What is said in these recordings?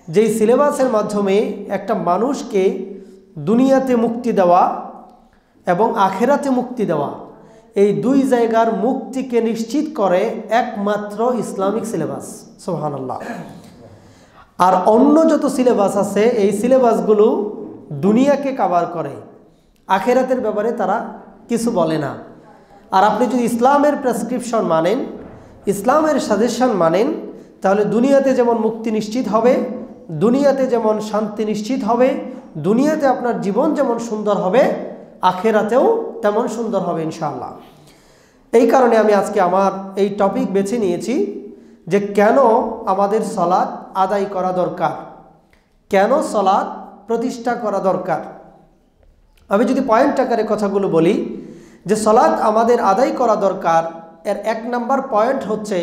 যেই সিলেবাসের মাধ্যমে একটা মানুষকে দুনিয়াতে মুক্তি দেওয়া এবং আখেরাতে মুক্তি দেওয়া, এই দুই জায়গার মুক্তিকে নিশ্চিত করে একমাত্র ইসলামিক সিলেবাস। সুবহানাল্লাহ। আর অন্য যত সিলেবাস আছে এই সিলেবাসগুলো দুনিয়াকে কভার করে, আখেরাতের ব্যাপারে তারা কিছু বলে না। আর আপনি যদি ইসলামের প্রেসক্রিপশন মানেন, ইসলামের সাজেশন মানেন, তাহলে দুনিয়াতে যেমন মুক্তি নিশ্চিত হবে, দুনিয়াতে যেমন শান্তি নিশ্চিত হবে, দুনিয়াতে আপনার জীবন যেমন সুন্দর হবে, আখেরাতেও তেমন সুন্দর হবে ইনশাআল্লাহ। এই কারণে আমি আজকে আমার এই টপিক বেছে নিয়েছি যে কেন আমাদের সালাত আদায় করা দরকার, কেন সালাত প্রতিষ্ঠা করা দরকার। আমি যদি পয়েন্ট আকারে কথাগুলো বলি যে সালাত আমাদের আদায় করা দরকার, এর 1 নম্বর পয়েন্ট হচ্ছে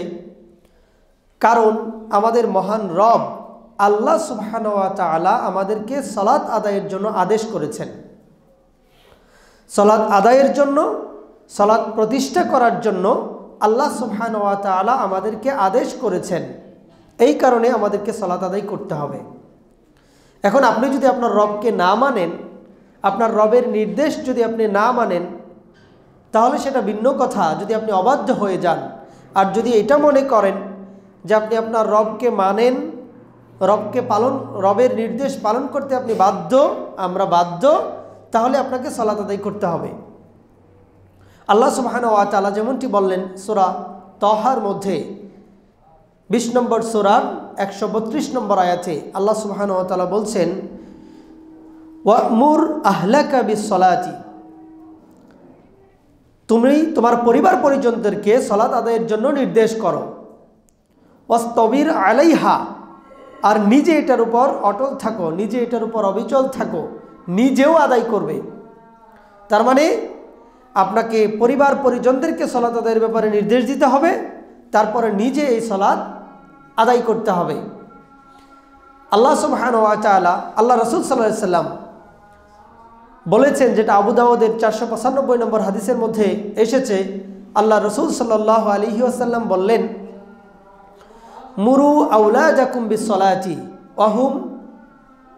কারণ আমাদের মহান রব আল্লাহ সুবহানাহু ওয়া তাআলা আমাদেরকে সালাত আদায়ের জন্য আদেশ করেছেন। সালাত আদায়ের জন্য, সালাত প্রতিষ্ঠা করার জন্য আল্লাহ সুবহানাহু ওয়া তাআলা আমাদেরকে আদেশ করেছেন। এই কারণে আমাদেরকে সালাত আদায় করতে হবে। এখন আপনি যদি আপনার রবকে না মানেন, আপনার রবের নির্দেশ যদি আপনি না মানেন, তাহলে সেটা ভিন্ন কথা যদি আপনি অবাধ্য হয়ে যান। আর যদি এটা মনে করেন যে আপনি আপনার রবকে মানেন, রবের নির্দেশ পালন করতে আপনি বাধ্য, আমরা বাধ্য, তাহলে আপনাকে সালাত আদায় করতে হবে। আল্লাহ সুবহানাহু ওয়া তাআলা যেমনটি বললেন সূরা তাহার মধ্যে 20 নম্বর সূরার 132 নম্বর আয়াতে আল্লাহ সুবহানাহু ওয়া তাআলা বলছেন, ওয়া'মুর আহলাকা বিস-সালাতি, তুমি তোমার পরিবার পরিজনদেরকে সালাত আদায়ের জন্য নির্দেশ করো। ওয়াসতাবির আলাইহা, আর নিজে এটার উপর অটল থাকো, নিজে এটার উপর অবিচল থাকো, নিজেও আদায় করবে। তার মানে আপনাকে পরিবার পরিজনদেরকে সালাত আদায়ের ব্যাপারে নির্দেশ দিতে হবে, তারপরে নিজে এই সালাত আদায় করতে হবে। আল্লাহ সুবহানাহু ওয়া তাআলা, আল্লাহ রাসূল সাল্লাল্লাহু আলাইহি সাল্লাম বলেছেন, যেটা আবু দাউদের 495 নম্বর হাদিসের মধ্যে এসেছে, আল্লাহ রাসূল সাল্লাল্লাহু আলাইহি ওয়াসাল্লাম বললেন, মুরু আওলাদাকুম বিস-সালাতি ওয়া হুম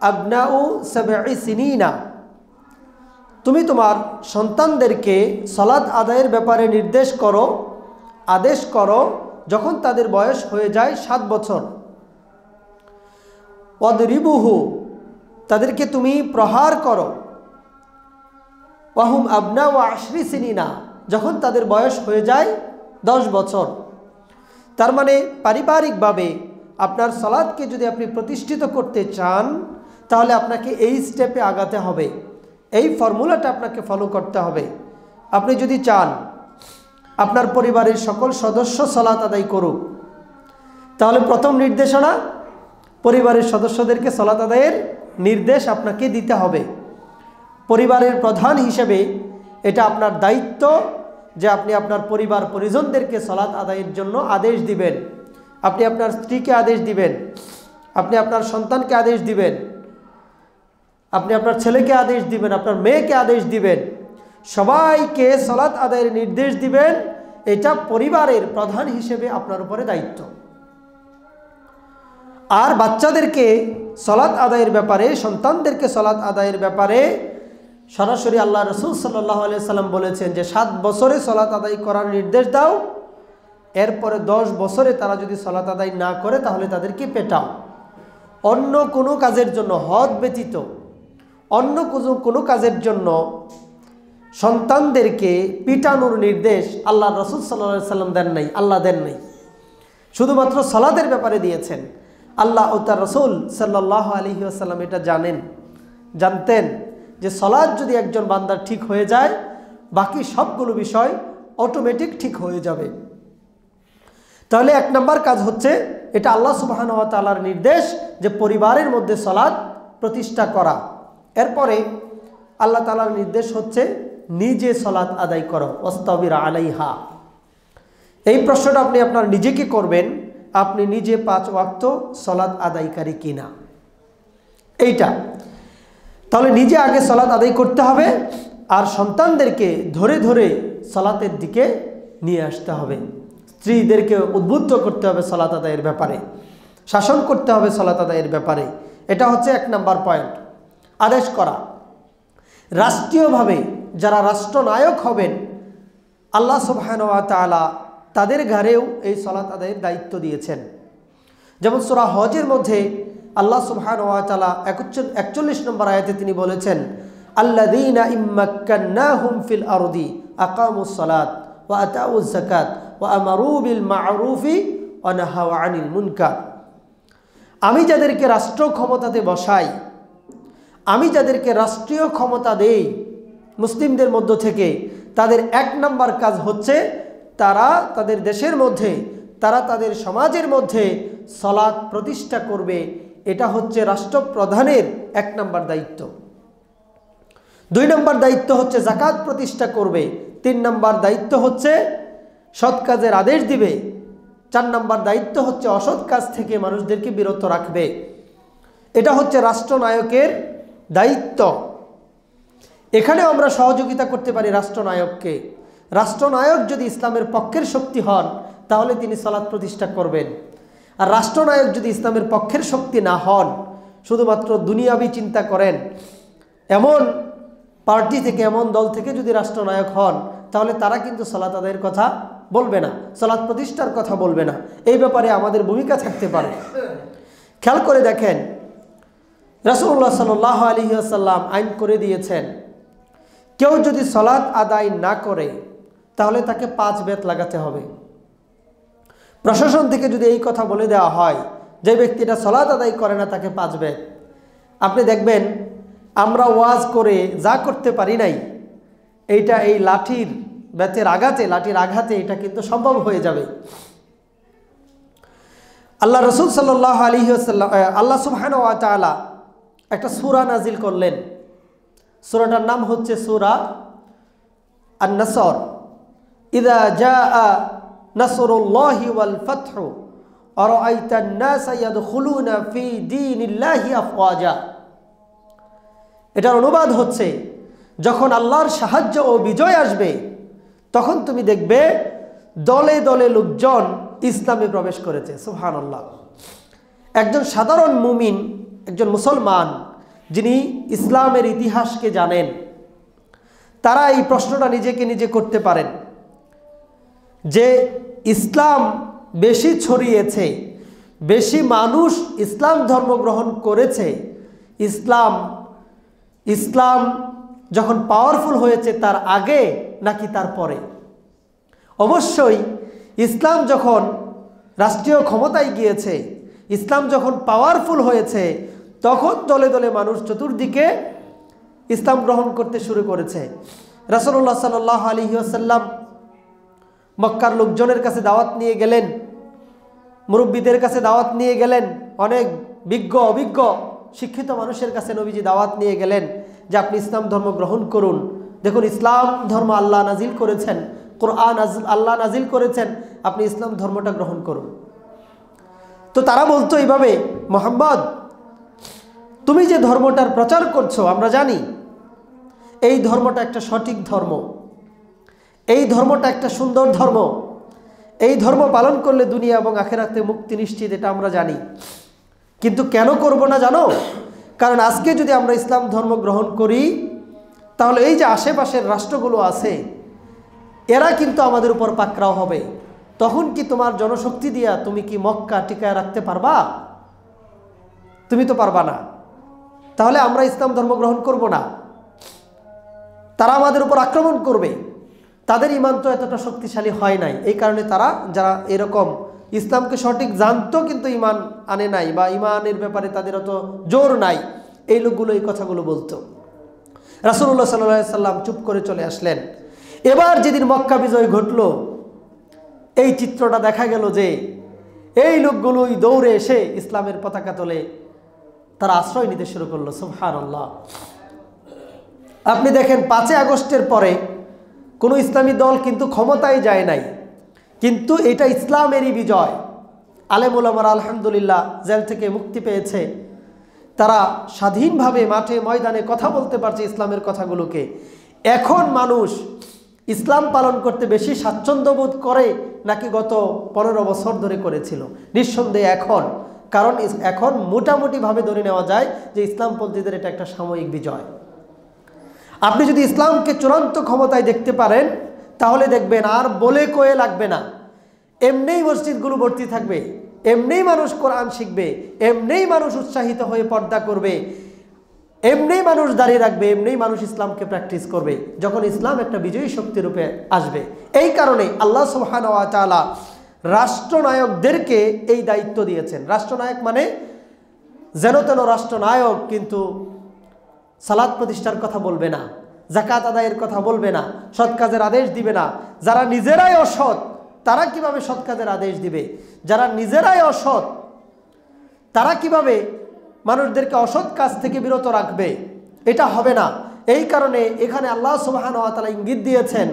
আবনাউ 7 সিনিনা, তুমি তোমার সন্তানদেরকে সালাত আদায়ের ব্যাপারে নির্দেশ করো, আদেশ করো যখন তাদের বয়স হয়ে যায় 7 বছর। ওয়াদরিবুহু, তাদেরকে তুমি প্রহার করো। ওয়া হুম আবনাউ 10 সিনিনা, যখন তাদের বয়স হয়ে যায় 10 বছর। তার মানে পারিবারিকভাবে আপনার সালাতকে যদি আপনি প্রতিষ্ঠিত করতে চান, তাহলে আপনাকে এই স্টেপে আগাতে হবে, এই ফর্মুলাটা আপনাকে ফলো করতে হবে। আপনি যদি চান আপনার পরিবারের সকল সদস্য সালাত আদায় করুক, তাহলে প্রথম নির্দেশনা পরিবারের সদস্যদেরকে সালাত আদায়ের নির্দেশ আপনাকে দিতে হবে। পরিবারের প্রধান হিসেবে এটা আপনার দায়িত্ব যে আপনি আপনার পরিবার পরিজনদেরকে সালাত আদায়ের জন্য আদেশ দিবেন। আপনি আপনার স্ত্রীকে আদেশ দিবেন, আপনি আপনার সন্তানকে আদেশ দিবেন, আপনি আপনার ছেলেকে আদেশ দিবেন, আপনার মেয়েকে আদেশ দিবেন, সবাইকে সালাত আদায়ের নির্দেশ দিবেন। এটা পরিবারের প্রধান হিসেবে আপনার উপরে দায়িত্ব। আর বাচ্চাদেরকে সালাত আদায়ের ব্যাপারে, সন্তানদেরকে সালাত আদায়ের ব্যাপারে সরাসরি আল্লাহ রাসূল সাল্লাল্লাহু আলাইহি সাল্লাম বলেছেন যে 7 বছরে সালাত আদায় করার নির্দেশ দাও, এরপরে 10 বছরে তারা যদি সালাত আদায় না করে তাহলে তাদেরকে পেটাও। অন্য কোনো কাজের জন্য, হদ ব্যতীত অন্য কোনো কাজের জন্য সন্তানদেরকে পিটানোর নির্দেশ আল্লাহ রাসূল সাল্লাল্লাহু আলাইহি সাল্লাম দেন নাই, আল্লাহ দেন নাই। শুধুমাত্র সালাতের ব্যাপারে দিয়েছেন। আল্লাহ ও তার রাসূল সাল্লাল্লাহু আলাইহি ওয়াসাল্লাম এটা জানতেন যে সালাত যদি একজন বান্দার ঠিক হয়ে যায়, বাকি সবগুলো বিষয় অটোমেটিক ঠিক হয়ে যাবে। তাহলে 1 নম্বর কাজ হচ্ছে এটা আল্লাহ সুবহানাহু ওয়া তাআলার নির্দেশ যে পরিবারের মধ্যে সালাত প্রতিষ্ঠা করা। এরপরে আল্লাহ তাআলার নির্দেশ হচ্ছে নিজে সালাত আদায় করো, ওয়াস্তাবির আলাইহা। এই প্রশ্নটা আপনি আপনার নিজেকে করবেন, আপনি নিজে 5 ওয়াক্ত সালাত আদায়কারী কিনা, এইটা। তাহলে নিজে আগে সালাত আদায় করতে হবে, আর সন্তানদেরকে ধরে ধরে সালাতের দিকে নিয়ে আসতে হবে, স্ত্রীদেরকে উদ্বুদ্ধ করতে হবে সালাত আদায়ের ব্যাপারে। শাসন করতে হবে সালাত আদায়ের ব্যাপারে। এটা হচ্ছে 1 নম্বর পয়েন্ট, আদেশ করা। রাষ্ট্রীয়ভাবে যারা রাষ্ট্রনায়ক হবেন আল্লাহ সুবহানাহু ওয়া তাআলা তাদের ঘাড়েও এই সালাত আদায়ের দায়িত্ব দিয়েছেন। যেমন সূরা হজের মধ্যে আল্লাহ সুবহানাহু ওয়া তাআলা 41 নম্বর আয়াতে তিনি বলেছেন, আল্লাযীনা ইম্মাক্কান্নাহুম ফিল আরদি আকামুস সালাত ওয়া আতাউজ যাকাত ওয়া আমারু বিল মা'রুফি ওয়া নাহাউ আনিল মুনকার। আমি যাদেরকে রাষ্ট্র ক্ষমতাতে বসাই, আমি যাদেরকে রাষ্ট্রীয় ক্ষমতা দেই মুসলিমদের মধ্য থেকে, তাদের 1 নম্বর কাজ হচ্ছে তারা তাদের দেশের মধ্যে, তারা তাদের সমাজের মধ্যে সালাত প্রতিষ্ঠা করবে। এটা হচ্ছে রাষ্ট্রপ্রধানের 1 নম্বর দায়িত্ব। 2 নম্বর দায়িত্ব হচ্ছে যাকাত প্রতিষ্ঠা করবে। 3 নম্বর দায়িত্ব হচ্ছে সৎ কাজের আদেশ দিবে। 4 নম্বর দায়িত্ব হচ্ছে অসৎ কাজ থেকে মানুষদেরকে বিরত রাখবে। এটা হচ্ছে রাষ্ট্রনায়কের দায়িত্ব। এখানেও আমরা সহযোগিতা করতে পারি রাষ্ট্রনায়ককে। রাষ্ট্রনায়ক যদি ইসলামের পক্ষের শক্তি হন তাহলে তিনি সালাত প্রতিষ্ঠা করবেন। আর রাষ্ট্রনায়ক যদি ইসলামের পক্ষের শক্তি না হন, শুধুমাত্র দুনিয়াবি চিন্তা করেন, এমন পার্টি থেকে, এমন দল থেকে যদি রাষ্ট্রনায়ক হন, তাহলে তারা কিন্তু সালাত আদায়ের কথা বলবে না, সালাত প্রতিষ্ঠার কথা বলবে না। এই ব্যাপারে আমাদের ভূমিকা থাকতে পারে। খেয়াল করে দেখেন, রাসূলুল্লাহ সাল্লাল্লাহু আলাইহি ওয়াসাল্লাম আইন করে দিয়েছেন, কেউ যদি সালাত আদায় না করে তাহলে তাকে 5 বেত লাগাতে হবে। প্রশাসন থেকে যদি এই কথা বলে দেওয়া হয় যে ব্যক্তিটা সালাত আদায় করে না তাকে 5 বেত, আপনি দেখবেন আমরা ওয়াজ করে যা করতে পারি নাই, এইটা এই লাঠির বেতের আঘাতে, লাঠির আঘাতে এটা কিন্তু সম্ভব হয়ে যাবে। আল্লাহ রাসূল সাল্লাল্লাহু আলাইহি ওয়াসাল্লাম, আল্লাহ সুবহানাহু ওয়া তাআলা একটা সূরা নাজিল করলেন। সূরাটার নাম হচ্ছে সূরা আন-নাসর। ইযা জাআ নাসরুল্লাহি ওয়াল ফাতহু ওয়া রাআইতান নাসা ইয়াদখুলুনা ফি দীনিল্লাহি আফওয়াজা। এটার অনুবাদ হচ্ছে, যখন আল্লাহর সাহায্য ও বিজয় আসবে তখন তুমি দেখবে দলে দলে লোকজন ইসলামে প্রবেশ করেছে। সুবহানাল্লাহ। একজন সাধারণ মুমিন, একজন মুসলমান যিনি ইসলামের ইতিহাসকে জানেন, তারা এই প্রশ্নটা নিজেকে নিজে করতে পারেন যে ইসলাম বেশি ছড়িয়েছে, বেশি মানুষ ইসলাম ধর্ম গ্রহণ করেছে, ইসলাম যখন পাওয়ারফুল হয়েছে তার আগে নাকি তার পরে? অবশ্যই ইসলাম যখন রাষ্ট্রীয় ক্ষমতায় গিয়েছে, ইসলাম যখন পাওয়ারফুল হয়েছে, তখন দলে দলে মানুষ চতুর্দিকে ইসলাম গ্রহণ করতে শুরু করেছে। রাসূলুল্লাহ সাল্লাল্লাহু আলাইহি ওয়াসাল্লাম মক্কার লোকজনের কাছে দাওয়াত নিয়ে গেলেন, মুরব্বীদের কাছে দাওয়াত নিয়ে গেলেন, অনেক বিজ্ঞ অভিজ্ঞ শিক্ষিত মানুষের কাছে নবীজি দাওয়াত নিয়ে গেলেন যে আপনি ইসলাম ধর্ম গ্রহণ করুন। দেখুন, ইসলাম ধর্ম আল্লাহ নাজিল করেছেন, কোরআন আল্লাহ নাজিল করেছেন, আপনি ইসলাম ধর্মটা গ্রহণ করুন। তো তারা বলতো এইভাবে, মুহাম্মদ, তুমি যে ধর্মটার প্রচার করছো আমরা জানি এই ধর্মটা একটা সঠিক ধর্ম, এই ধর্মটা একটা সুন্দর ধর্ম, এই ধর্ম পালন করলে দুনিয়া এবং আখিরাতে মুক্তি নিশ্চিত, এটা আমরা জানি। কিন্তু কেন করব না জানো? কারণ আজকে যদি আমরা ইসলাম ধর্ম গ্রহণ করি তাহলে এই যে আশেপাশের রাষ্ট্রগুলো আছে এরা কিন্তু আমাদের উপর পাকড়াও হবে। তখন কি তোমার জনশক্তি দিয়া তুমি কি মক্কা টিকায় রাখতে পারবা? তুমি তো পারবা না। তাহলে আমরা ইসলাম ধর্ম গ্রহণ করব না, তারা আমাদের উপর আক্রমণ করবে। তাদের ঈমান তো এতটা শক্তিশালী হয় নাই, এই কারণে তারা, যারা এরকম ইসলামকে সঠিক জানতো কিন্তু ঈমান আনে নাই বা ঈমানের ব্যাপারে তাদের অত জোর নাই, এই লোকগুলো এই কথাগুলো বলতো। রাসূলুল্লাহ সাল্লাল্লাহু আলাইহি সাল্লাম চুপ করে চলে আসলেন। এবার যেদিন মক্কা বিজয় ঘটল, এই চিত্রটা দেখা গেল যে এই লোকগুলোই দৌড়ে এসে ইসলামের পতাকা তোলে, তারা আশ্রয় নিতে শুরু করলো। সুবহানাল্লাহ। আপনি দেখেন 5 আগস্টের পরে কোনো ইসলামী দল কিন্তু ক্ষমতায় যায় নাই, কিন্তু এটা ইসলামেরই বিজয়। আলেম ওলামারা আলহামদুলিল্লাহ জেল থেকে মুক্তি পেয়েছে, তারা স্বাধীনভাবে মাঠে ময়দানে কথা বলতে পারছে ইসলামের কথাগুলোকে। এখন মানুষ ইসলাম পালন করতে বেশি স্বাচ্ছন্দ্য বোধ করে নাকি গত 15 বছর ধরে করেছিল? নিঃসন্দেহে এখন কারণ এখন মোটামুটিভাবে ধরে নেওয়া যায় যে ইসলামপন্থীদের এটা একটা সাময়িক বিজয়। আপনি যদি ইসলামকে চূড়ান্ত ক্ষমতায় দেখতে পারেন তাহলে দেখবেন আর বলে কয়ে লাগবে না, এমনিই মসজিদগুলো ভর্তি থাকবে, এমনিই মানুষ কোরআন শিখবে, এমনিই মানুষ উৎসাহিত হয়ে পর্দা করবে, এমনিই মানুষ দাঁড়িয়ে রাখবে, এমনিই মানুষ ইসলামকে প্র্যাকটিস করবে যখন ইসলাম একটা বিজয়ী শক্তি রূপে আসবে। এই কারণে আল্লাহ সুবহানাহু ওয়া তাআলা রাষ্ট্রনায়কদেরকে এই দায়িত্ব দিয়েছেন। রাষ্ট্রনায়ক মানে যেন তেন রাষ্ট্রনায়ক কিন্তু সালাত প্রতিষ্ঠার কথা বলবে না, যাকাত আদায়ের কথা বলবে না, সৎ কাজের আদেশ দিবে না। যারা নিজেরাই অসৎ তারা কিভাবে সৎ কাজের আদেশ দিবে? যারা নিজেরাই অসৎ তারা কিভাবে মানুষদেরকে অসৎ কাজ থেকে বিরত রাখবে? এটা হবে না। এই কারণে এখানে আল্লাহ সুবহানাহু ওয়া তাআলা ইঙ্গিত দিয়েছেন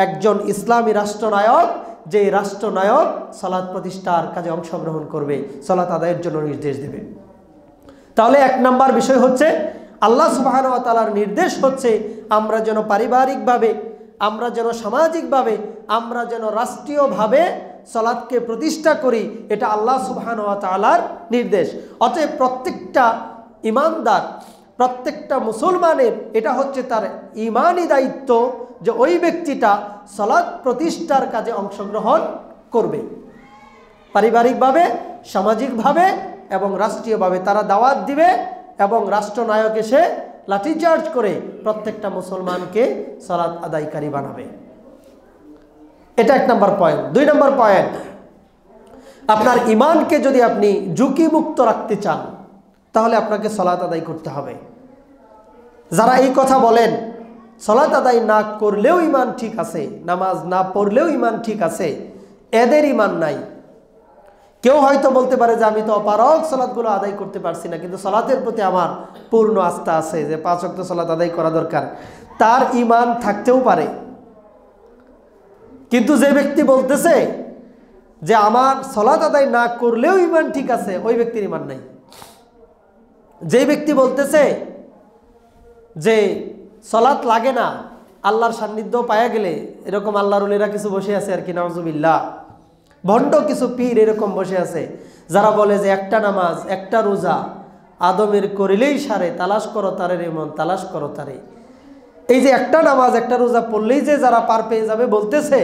একজন ইসলামী রাষ্ট্রনায়ক, যে রাষ্ট্রনায়ক সালাত প্রতিষ্ঠার কাজে অংশগ্রহণ করবে, সালাত আদায়ের জন্য নির্দেশ দেবে। তাহলে এক নাম্বার বিষয় হচ্ছে আল্লাহ সুবহানাহু ওয়া তাআলার নির্দেশ হচ্ছে আমরা যেন পারিবারিকভাবে, আমরা যেন সামাজিকভাবে, আমরা যেন রাষ্ট্রীয়ভাবে সালাতকে প্রতিষ্ঠা করি। এটা আল্লাহ সুবহানাহু ওয়া তাআলার নির্দেশ। অতএব প্রত্যেকটা ইমানদার, প্রত্যেকটা মুসলমানের এটা হচ্ছে তার ঈমানি দায়িত্ব যে ওই ব্যক্তিটা সালাত প্রতিষ্ঠার কাজে অংশগ্রহণ করবে। পারিবারিকভাবে, সামাজিকভাবে এবং রাষ্ট্রীয়ভাবে তারা দাওয়াত দিবে এবং রাষ্ট্রনায়ক এসে লাঠিচার্জ করে প্রত্যেকটা মুসলমানকে সালাত আদায়কারী বানাবে। এটা এক নম্বর পয়েন্ট। দুই নম্বর পয়েন্ট, আপনার ঈমানকে যদি আপনি ঝুঁকিমুক্ত রাখতে চান তাহলে আপনাকে সালাত আদায় করতে হবে। যারা এই কথা বলেন সালাত আদায় না করলেও ঈমান ঠিক আছে, নামাজ না পড়লেও ঈমান ঠিক আছে, এদের ঈমান নাই। কেউ হয়তো বলতে পারে যে আমি তো অপারগ, সালাতগুলো আদায় করতে পারছি না, কিন্তু সালাতের প্রতি আমার পূর্ণ আস্থা আছে যে 5 ওয়াক্ত সালাত আদায় করা দরকার। তার ঈমান থাকতেও পারে। কিন্তু যে ব্যক্তি বলতেছে যে আমার সালাত আদায় না করলেও ঈমান ঠিক আছে, ওই ব্যক্তির ঈমান নাই। যে ব্যক্তি বলতেছে যে সালাত লাগে না, আল্লাহর সান্নিধ্য পাওয়া গেলে, এরকম আল্লাহর ওলিরা কিছু বসে আছে আর কি, নাউজুবিল্লাহ, ভণ্ড কিছু পীর এরকম বসে আছে যারা বলে যে একটা নামাজ একটা রোজা আদমের করিলেই সারে, তালাশ করো তারে রে মন, তালাশ করো তারে। এই যে একটা নামাজ একটা রোজা পড়লেই যে যারা পার পেয়ে যাবে বলতেছে,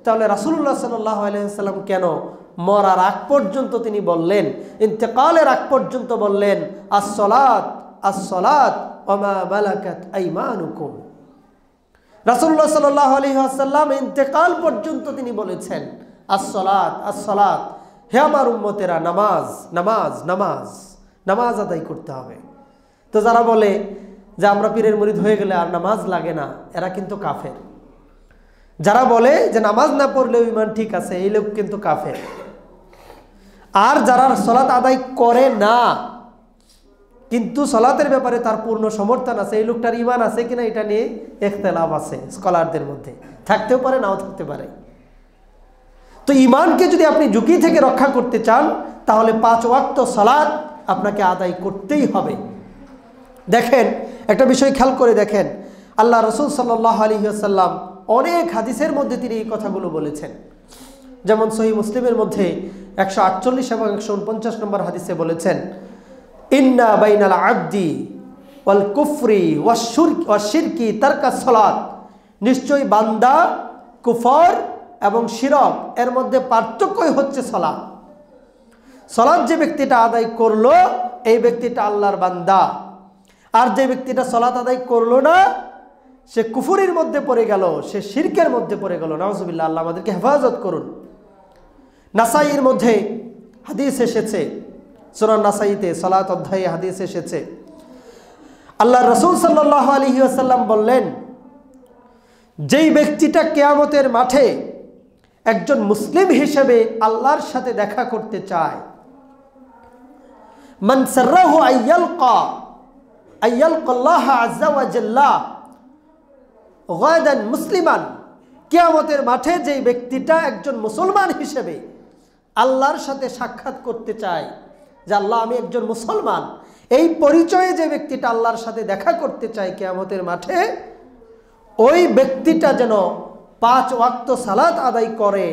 তাহলে রাসূলুল্লাহ সাল্লাল্লাহু আলাইহি ওয়াসাল্লাম কেন মরার আগ পর্যন্ত তিনি বললেন, ইন্তেকালের আগ পর্যন্ত বললেন আস-সালাত আস-সালাত ওয়া মা মালাকাত আইমানুকুম। রাসূলুল্লাহ সাল্লাল্লাহু আলাইহি ওয়াসাল্লাম ইন্তেকাল পর্যন্ত তিনি বলেছেন আস-সালাত আস-সালাত, হে আমার উম্মতেরা নামাজ নামাজ নামাজ নামাজ আদায় করতে হবে। তো যারা বলে যে আমরা পীরের মুরিদ হয়ে গেলে আর নামাজ লাগে না, এরা কিন্তু কাফের। যারা বলে যে নামাজ না পড়লেও ঈমান ঠিক আছে, এই লোক কিন্তু কাফের। আর যারা সালাত আদায় করে না কিন্তু সালাতের ব্যাপারে তার পূর্ণ সমর্থন আছে, এই লোকটার ঈমান আছে কিনা এটা নিয়ে ইখতিলাফ আছে স্কলারদের মধ্যে, থাকতেও পারে নাও থাকতে পারে। তো ঈমানকে যদি আপনি ঝুঁকি থেকে রক্ষা করতে চান তাহলে 5 ওয়াক্ত সালাত আপনাকে আদায় করতেই হবে। দেখেন একটা বিষয় খেয়াল করে দেখেন, আল্লাহ রাসূল সাল্লাল্লাহু আলাইহি ওয়াসাল্লাম অনেক হাদিসের মধ্যে তিনি এই কথাগুলো বলেছেন। যেমন সহিহ মুসলিমের মধ্যে 148 এবং 149 নম্বর হাদিসে বলেছেন, ইন্না বাইনাল আবদি ওয়াল কুফরি ওয়াশ শিরকি তারকাস সালাত, নিশ্চয়ই বান্দা, কুফর এবং শিরক এর মধ্যে পার্থক্যই হচ্ছে সালাত। সালাত যে ব্যক্তিটা আদায় করলো এই ব্যক্তিটা আল্লাহর বান্দা, আর যে ব্যক্তিটা সালাত আদায় করলো না সে কুফরির মধ্যে পড়ে গেল, সে শিরকের মধ্যে পড়ে গেল। নাউজুবিল্লাহ, আল্লাহ আমাদেরকে হেফাজত করুন। নাসাইর মধ্যে হাদিস এসেছে, সুনান নাসাইতে সালাত অধ্যায়ে হাদিস এসেছে, আল্লাহ রাসূল সাল্লাল্লাহু আলাইহি ওয়াসাল্লাম বললেন, যেই ব্যক্তিটা কিয়ামতের মাঠে একজন মুসলিম হিসেবে আল্লাহর সাথে দেখা করতে চায়, মান সাররাহু আইয়ালকা আল্লাহ আযজা ওয়া জাল্লা গাদান মুসলিমান, কিয়ামতের মাঠে যেই ব্যক্তিটা একজন মুসলমান হিসেবে আল্লাহর সাথে সাক্ষাৎ করতে চায় যে আল্লাহ আমি একজন মুসলমান, এই পরিচয়ে যে ব্যক্তিটা আল্লাহর সাথে দেখা করতে চায় কিয়ামতের মাঠে, ওই ব্যক্তিটা যেন 5 ওয়াক্ত সালাত আদায় করে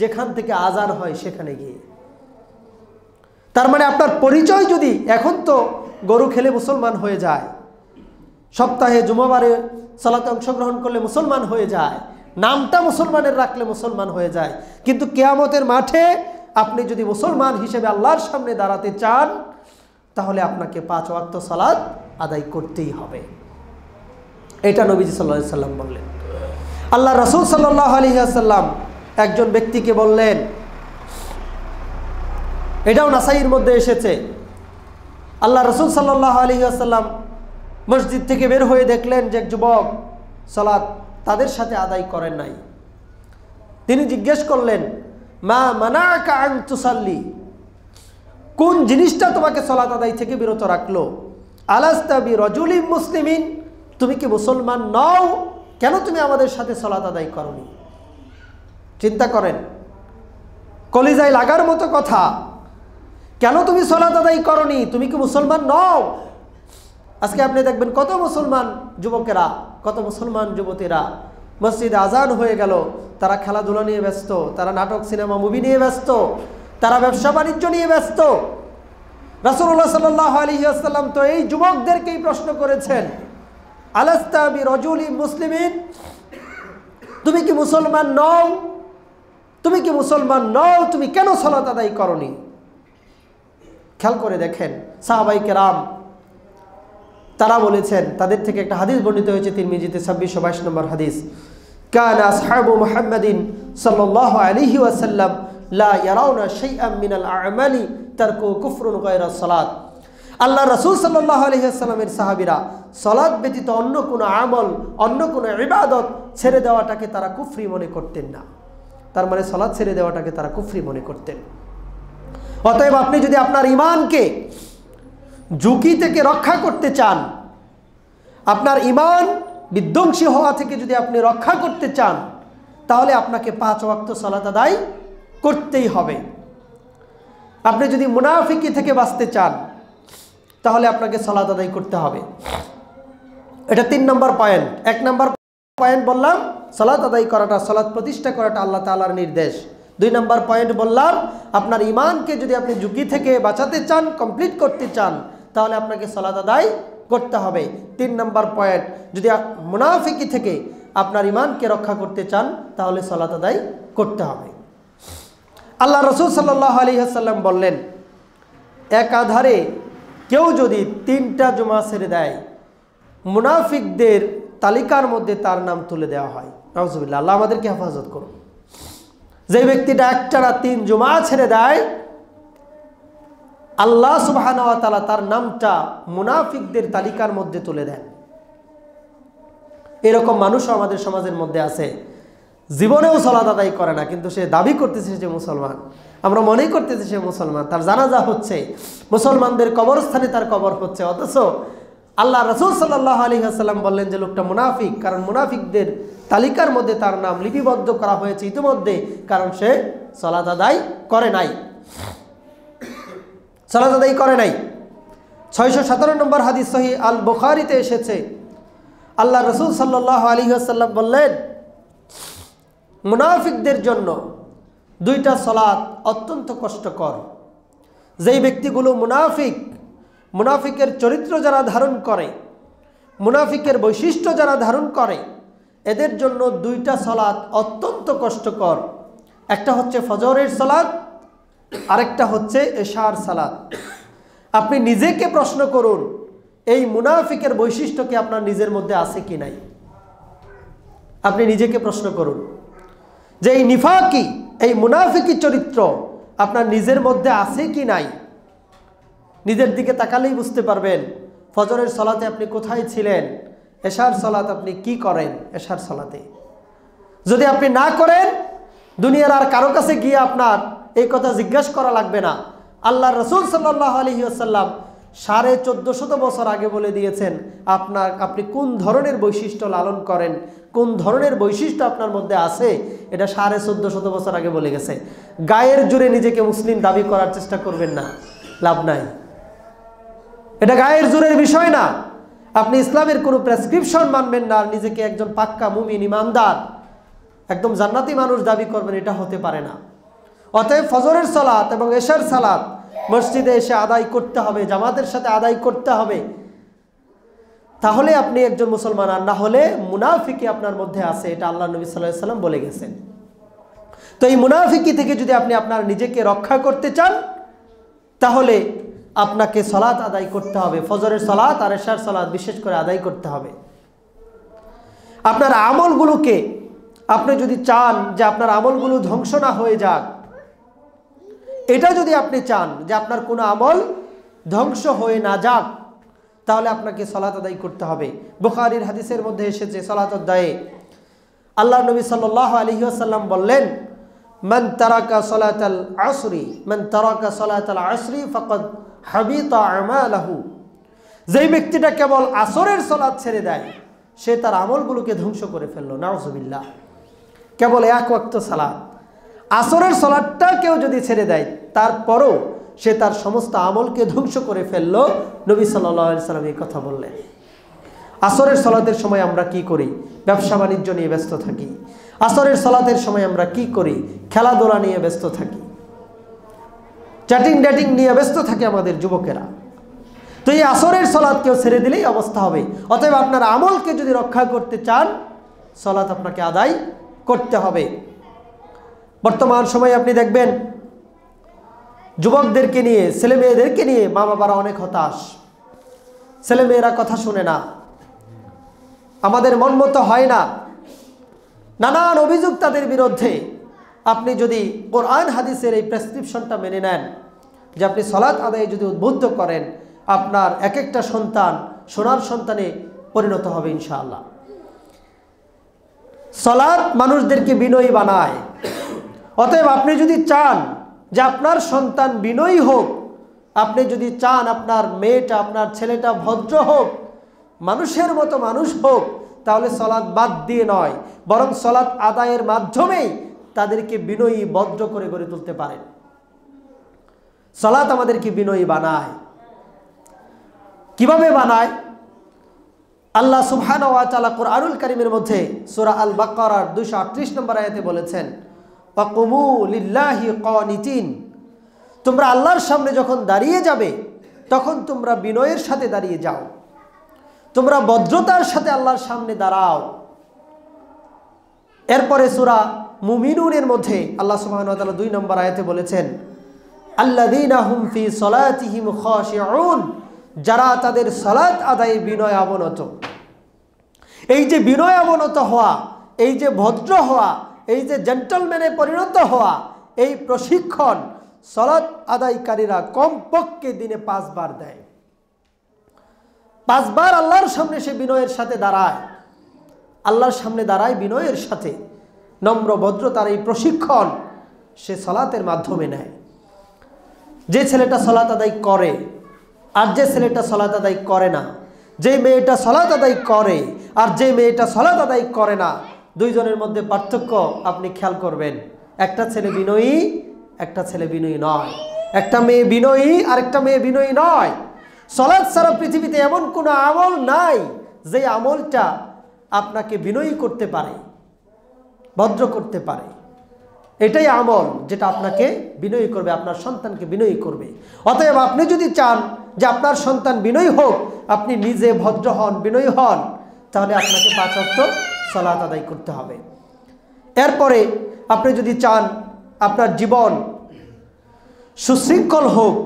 যেখান থেকে আজান হয় সেখানে গিয়ে। তার মানে আপনার পরিচয় যদি এখন তো গরু খেলে মুসলমান হয়ে যায়, সপ্তাহে জুমাবারে সালাতে অংশগ্রহণ করলে মুসলমান হয়ে যায়, নামটা মুসলমানের রাখলে মুসলমান হয়ে যায়, কিন্তু কিয়ামতের মাঠে আপনি যদি মুসলমান হিসেবে আল্লাহর সামনে দাঁড়াতে চান তাহলে আপনাকে 5 ওয়াক্ত সালাত আদায় করতেই হবে। এটা নবীজি সাল্লাল্লাহু আলাইহি সাল্লাম বললেন। আল্লাহ রাসূল সাল্লাল্লাহু আলাইহি ওয়াসাল্লাম একজন ব্যক্তিকে বললেন, এটাও নাসাইর মধ্যে এসেছে, আল্লাহ রাসূল সাল্লাল্লাহু আলাইহি ওয়াসাল্লাম মসজিদ থেকে বের হয়ে দেখলেন যে এক যুবক সালাত তাদের সাথে আদায় করেন নাই। তিনি জিজ্ঞেস করলেন, মা মানাকা আন তুসাল্লি, কোন জিনিসটা তোমাকে সালাত আদায় থেকে বিরত রাখলো? আলাস্তা বিরাজুলিন মুসলিমিন, তুমি কি মুসলমান নও? কেন তুমি আমাদের সাথে সালাত আদায় করনি? চিন্তা করেন, কলিজায় লাগার মতো কথা। কেন তুমি সালাত আদায় করনি? তুমি কি মুসলমান নও? আজকে আপনি দেখবেন কত মুসলমান যুবকেরা, কত মুসলমান যুবতীরা মসজিদে আজান হয়ে গেল, তারা খেলাধুলা নিয়ে ব্যস্ত, তারা নাটক সিনেমা মুভি নিয়ে ব্যস্ত, তারা ব্যবসা বাণিজ্য নিয়ে ব্যস্ত। রাসূলুল্লাহ সাল্লাল্লাহু আলাইহি ওয়াসাল্লাম তো এই যুবকদেরকেই প্রশ্ন করেছেন, আলাস্তা বিরাজুলিন মুসলিমিন, তুমি কি মুসলমান নও? তুমি কি মুসলমান নও? তুমি কেন সালাত আদায় করনি? খেয়াল করে দেখেন সাহাবায়ে কেরাম তারা বলেছেন, তাদের থেকে একটা হাদিস বর্ণিত হয়েছে তিরমিজিতে 2622 নম্বর হাদিস, কানা আসহাবু মুহাম্মাদিন সাল্লাল্লাহু আলাইহি ওয়াসাল্লাম লা ইয়ারাউনা শাইআম মিনাল আ'মালি তারকু কুফরুন গায়রা সালাত। আল্লাহ রাসূল সাল্লাল্লাহু আলাইহি ওয়াসাল্লামের সাহাবীরা সালাত ব্যতীত অন্য কোনো আমল, অন্য কোনো ইবাদত ছেড়ে দেওয়াটাকে তারা কুফরি মনে করতেন না। তার মানে সালাত ছেড়ে দেওয়াটাকে তারা কুফরি মনে করতেন। অতএব আপনি যদি আপনার ঈমানকে ঝুঁকি থেকে রক্ষা করতে চান, আপনার ঈমান বিধ্বংসী হওয়া থেকে যদি আপনি রক্ষা করতে চান, তাহলে আপনাকে 5 ওয়াক্ত সালাত আদায় করতেই হবে। আপনি যদি মুনাফিকি থেকে বাঁচতে চান তাহলে আপনাকে সালাত আদায় করতে হবে। এটা 3 নম্বর পয়েন্ট। 1 নম্বর পয়েন্ট বললাম সালাত আদায় করাটা, সালাত প্রতিষ্ঠা করাটা আল্লাহ তাআলার নির্দেশ। 2 নম্বর পয়েন্ট বললাম আপনার ঈমানকে যদি আপনি ঝুঁকি থেকে বাঁচাতে চান, কমপ্লিট করতে চান, তাহলে আপনাকে সালাত আদায় করতে হবে। 3 নম্বর পয়েন্ট, যদি মুনাফিকি থেকে আপনার ঈমানকে রক্ষা করতে চান তাহলে সালাত আদায় করতে হবে। আল্লাহ রাসূল সাল্লাল্লাহু আলাইহি ওয়াসাল্লাম বললেন, একাধারে কেউ যদি 3টা জুমা ছেড়ে দেয়, মুনাফিকদের তালিকার মধ্যে তার নাম তুলে দেওয়া হয়। নাউজুবিল্লাহ, আল্লাহ আমাদেরকে হেফাজত করুন। যে ব্যক্তিটা একটানা 3 জুমা ছেড়ে দেয়, আল্লাহ সুবহানাহু ওয়া তাআলা তার নামটা মুনাফিকদের তালিকার মধ্যে তুলে দেন। এরকম মানুষও আমাদের সমাজের মধ্যে আছে, জীবনেও সালাত আদায় করে না, কিন্তু সে দাবি করতেছে সে মুসলমান। আমরা মনেই করতেছি সে মুসলমান, তার জানাজা হচ্ছে, মুসলমানদের কবরস্থানে তার কবর হচ্ছে, অথচ আল্লাহ রাসূল সাল্লাল্লাহু আলাইহি ওয়াসাল্লাম বললেন যে লোকটা মুনাফিক, কারণ মুনাফিকদের তালিকার মধ্যে তার নাম লিপিবদ্ধ করা হয়েছে ইতিমধ্যে, কারণ সে সালাত আদায় করে নাই, সালাত আদায় করে নাই। 617 নম্বর হাদিস সহিহ আল বুখারীতে এসেছে, আল্লাহ রাসূল সাল্লাল্লাহু আলাইহি ওয়াসাল্লাম বললেন, মুনাফিকদের জন্য 2টা সালাত অত্যন্ত কষ্টকর। যেই ব্যক্তিগুলো মুনাফিকের চরিত্র যারা ধারণ করে, মুনাফিকের বৈশিষ্ট্য যারা ধারণ করে, এদের জন্য 2টা সালাত অত্যন্ত কষ্টকর। একটা হচ্ছে ফজরের সালাত, আরেকটা হচ্ছে এশার সালাত। আপনি নিজেকে প্রশ্ন করুন, এই মুনাফিকের বৈশিষ্ট্য কি আপনার নিজের মধ্যে আছে কি নাই? আপনি নিজেকে প্রশ্ন করুন যে এই নিফাকি, এই মুনাফিকি চরিত্র আপনার নিজের মধ্যে আছে কি নাই। নিজের দিকে তাকালেই বুঝতে পারবেন ফজরের সালাতে আপনি কোথায় ছিলেন, এশার সালাত আপনি কি করেন। এশার সালাতে যদি আপনি না করেন, দুনিয়ার আর কারো কাছে গিয়ে আপনার এই কথা জিজ্ঞাসা করা লাগবে না। আল্লাহ রাসূল সাল্লাল্লাহু আলাইহি ওয়াসাল্লাম 1450 বছর আগে বলে দিয়েছেন আপনি কোন ধরনের বৈশিষ্ট্য লালন করেন, কোন ধরনের বৈশিষ্ট্য আপনার মধ্যে আছে, এটা 1450 বছর আগে বলে গেছে। গায়ের জোরে নিজেকে মুসলিম দাবি করার চেষ্টা করবেন না, লাভ নাই। এটা গায়ের জোরের বিষয় না। আপনি ইসলামের কোনো প্রেসক্রিপশন মানবেন না আর নিজেকে একজন পাক্কা মুমিন ইমানদার, একদম জান্নাতি মানুষ দাবি করবেন, এটা হতে পারে না। অতএব ফজরের সালাত এবং এশার সালাত মসজিদে এসে আদায় করতে হবে, জামাতের সাথে আদায় করতে হবে, তাহলে আপনি একজন মুসলমান। আর না হলে মুনাফিকি আপনার মধ্যে আছে, এটা আল্লাহ নবী সাল্লাল্লাহু আলাইহি সাল্লাম বলে গেছেন। তো এই মুনাফিকি থেকে যদি আপনি আপনার নিজেকে রক্ষা করতে চান, তাহলে আপনাকে সালাত আদায় করতে হবে, ফজরের সালাত আর এশার সালাত বিশেষ করে আদায় করতে হবে। আপনার আমলগুলোকে আপনি যদি চান যে আপনার আমলগুলো ধ্বংস না হয়ে যাক, এটা যদি আপনি চান যে আপনার কোনো আমল ধ্বংস হয়ে না যাক, তাহলে আপনাকে সালাত আদায় করতে হবে। বুখারীর হাদিসের মধ্যে এসেছে সালাত আদায়ে আল্লাহ নবী সাল্লাল্লাহু আলাইহি ওয়াসাল্লাম বললেন, মান তারাকা সালাতাল আসরি ফাকাদ হাবিতা আমালুহু। যেই ব্যক্তিটা কেবল আসরের সালাত ছেড়ে দেয়, সে তার আমলগুলোকে ধ্বংস করে ফেললো। নাউজুবিল্লাহ। কেবল এক ওয়াক্ত সালাত, আসরের সালাতটা কেউ যদি ছেড়ে দেয়, তারপরও সে তার সমস্ত আমলকে ধ্বংস করে ফেললো। নবী সাল্লাল্লাহু আলাইহি সাল্লাম এই কথা বললেন। আসরের সালাতের সময় আমরা কি করি? ব্যবসা বাণিজ্য নিয়ে ব্যস্ত থাকি। আসরের সালাতের সময় আমরা কি করি? খেলাধুলা নিয়ে ব্যস্ত থাকি, চ্যাটিং ডেটিং নিয়ে ব্যস্ত থাকে আমাদের যুবকেরা। তো এই আসরের সালাত কেউ ছেড়ে দিলেই অবস্থা হবে। অতএব আপনার আমলকে যদি রক্ষা করতে চান, সালাত আপনাকে আদায় করতে হবে। বর্তমান সময়ে আপনি দেখবেন যুবকদেরকে নিয়ে, ছেলে মেয়েদেরকে নিয়ে মা বাবারা অনেক হতাশ। ছেলে মেয়েরা কথা শুনে না, আমাদের মন মতো হয় না, নানান অভিযোগ তাদের বিরুদ্ধে। আপনি যদি কোরআন হাদিসের এই প্রেসক্রিপশনটা মেনে নেন, যে আপনি সালাত আদায়ে যদি উদ্বুদ্ধ করেন, আপনার এক একটা সন্তান সোনার সন্তানে পরিণত হবে ইনশাআল্লাহ। সালাত মানুষদেরকে বিনয়ী বানায়। অতএব আপনি যদি চান যে আপনার সন্তান বিনয়ী হোক, আপনি যদি চান আপনার মেয়েটা, আপনার ছেলেটা ভদ্র হোক, মানুষের মতো মানুষ হোক, তাহলে সালাত বাদ দিয়ে নয়, বরং সালাত আদায়ের মাধ্যমেই তাদেরকে বিনয়ী ভদ্র করে গড়ে তুলতে পারেন। সালাত আমাদেরকে বিনয়ী বানায়। কিভাবে বানায়? আল্লাহ সুবহানাহু ওয়া তাআলা কুরআনুল কারীমের মধ্যে সূরা আল বাকারার 238 নম্বর আয়াতে বলেছেন, ফাকুমু লিল্লাহি কানিতিন। তোমরা আল্লাহর সামনে যখন দাঁড়িয়ে যাবে, তখন তোমরা বিনয়ের সাথে দাঁড়িয়ে যাও, তোমরা ভদ্রতার সাথে আল্লাহর সামনে দাঁড়াও। এরপরে সূরা মুমিনুনের মধ্যে আল্লাহ সুবহানাহু ওয়া তাআলা 2 নম্বর আয়াতে বলেছেন, আল্লাযীনা হুম ফি সলাতিহিম খাশিউন। যারা তাদের সালাত আদায়ে বিনয় অবনত। এই যে বিনয় অবনত হওয়া, এই যে ভদ্র হওয়া, এই যে জেন্টলম্যানে পরিণত হওয়া, এই প্রশিক্ষণ সালাত আদায়কারীরা কমপক্ষে দিনে 5 বার দেয়। 5 বার আল্লাহর সামনে সে বিনয়ের সাথে দাঁড়ায়, আল্লাহর সামনে দাঁড়ায় বিনয়ের সাথে। নম্র ভদ্রতার এই প্রশিক্ষণ সে সালাতের মাধ্যমে নেয়। যে ছেলেটা সালাত আদায় করে আর যে ছেলেটা সালাত আদায় করে না, যে মেয়েটা সালাত আদায় করে আর যে মেয়েটা সালাত আদায় করে না, দুইজনের মধ্যে পার্থক্য আপনি খেয়াল করবেন। একটা ছেলে বিনয়ী, একটা ছেলে বিনয়ী নয়। একটা মেয়ে বিনয়ী আর একটা মেয়ে বিনয়ী নয়। সালাত ছাড়া পৃথিবীতে এমন কোনো আমল নাই যে আমলটা আপনাকে বিনয়ী করতে পারে, ভদ্র করতে পারে। এটাই আমল যেটা আপনাকে বিনয়ী করবে, আপনার সন্তানকে বিনয়ী করবে। অতএব আপনি যদি চান যে আপনার সন্তান বিনয়ী হোক, আপনি নিজে ভদ্র হন, বিনয়ী হন, তাহলে আপনাকে 5 ওয়াক্ত সালাত আদায় করতে হবে। এরপরে আপনি যদি চান আপনার জীবন সুশৃঙ্খল হোক,